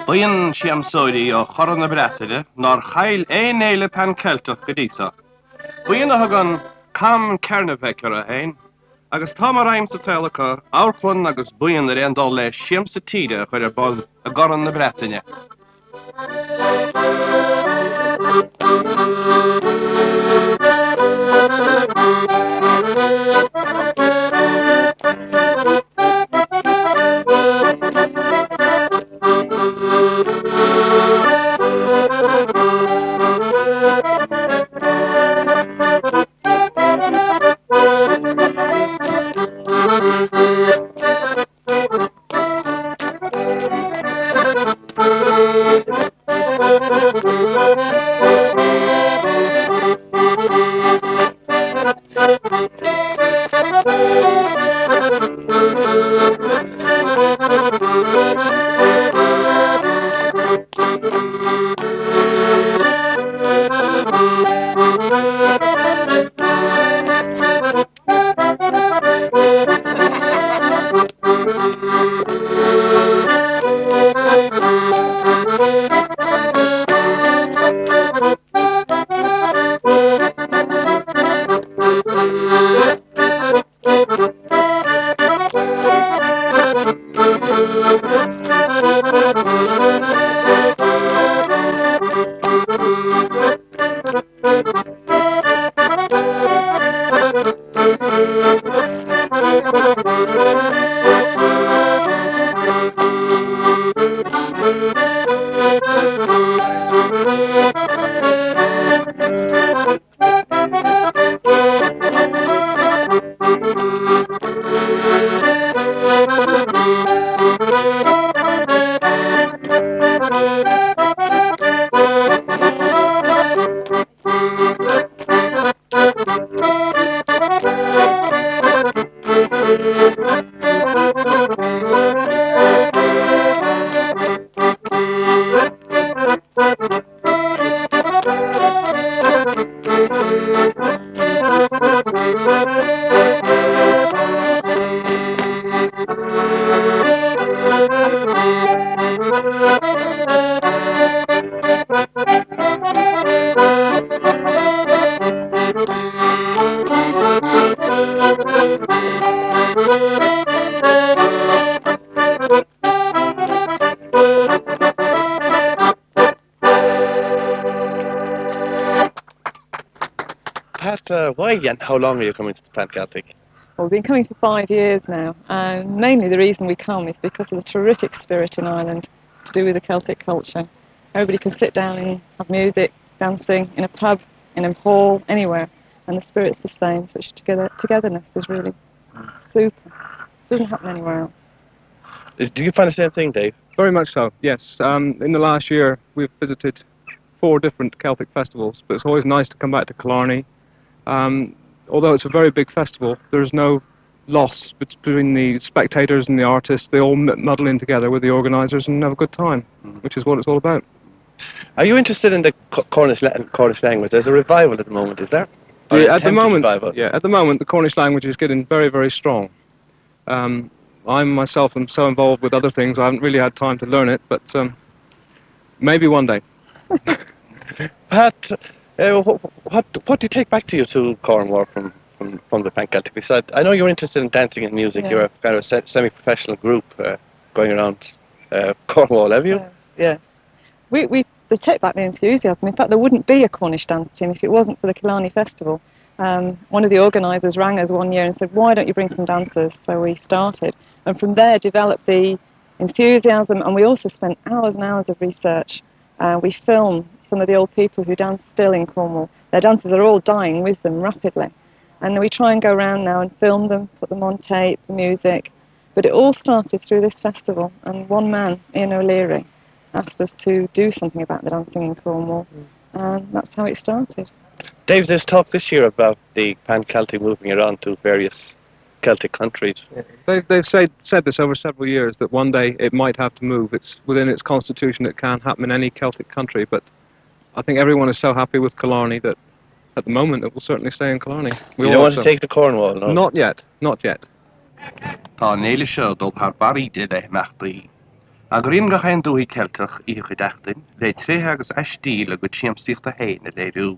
Buin siamsori o choron y bretile, nor chael ein eile pan celtoch gydisa. Buin o hagan cam cernafecer o hein, agus tam a raim sa telca, awrchon agus buin yr endol le siams y tida chwer bol y goron y bretine. Pat, why and how long are you coming to the Plant Celtic? Well, we've been coming for 5 years now, and mainly the reason we come is because of the terrific spirit in Ireland to do with the Celtic culture. Everybody can sit down and have music, dancing, in a pub, in a hall, anywhere, and the spirit's the same, so togetherness is really super. It doesn't happen anywhere else. Do you find the same thing, Dave? Very much so, yes. In the last year, we've visited 4 different Celtic festivals, but it's always nice to come back to Killarney. Although it's a very big festival, there's no loss between the spectators and the artists. They all muddle in together with the organisers and have a good time, which is what it's all about. Are you interested in the Cornish language? There's a revival at the moment, is there? Yeah, at the moment, the Cornish language is getting very, very strong. I myself am so involved with other things, I haven't really had time to learn it, but maybe one day. Pat, what do you take back to you to Cornwall from the Plant Celtic? I know you're interested in dancing and music. Yeah. You're a kind of semi-professional group going around Cornwall, have you? Yeah. We take back the enthusiasm. In fact, there wouldn't be a Cornish dance team if it wasn't for the Killarney Festival. One of the organisers rang us one year and said, why don't you bring some dancers? So we started, and from there developed the enthusiasm, and we also spent hours and hours of research. We film some of the old people who dance still in Cornwall. Their dances are all dying with them rapidly. And we try and go around now and film them, put them on tape, the music. But it all started through this festival, and one man, Ian O'Leary, asked us to do something about the dancing in Cornwall, and that's how it started. Dave, there's talk this year about the Plant Celtic moving around to various Celtic countries. They've said this over several years that one day it might have to move. It's within its constitution. It can happen in any Celtic country, but I think everyone is so happy with Killarney that at the moment it will certainly stay in Killarney. We You all don't want hope to so. take the Cornwall, no? Not yet. Not yet. Tá néile seo dul haar baríide le meachtaí. A gríon go chéin dúí Celtach í chuideachtain, le tríthe agus eistí le go tíamsíochta héine le rú.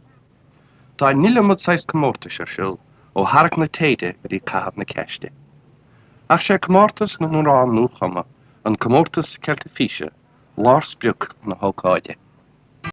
Tá níle mud sais comórtas ar siúil ó harach na téide rí cahab na ceiste. Ach sé comórtas na nórán nú chuma, an comórtas Celta físe, lár spiúch na hócáide.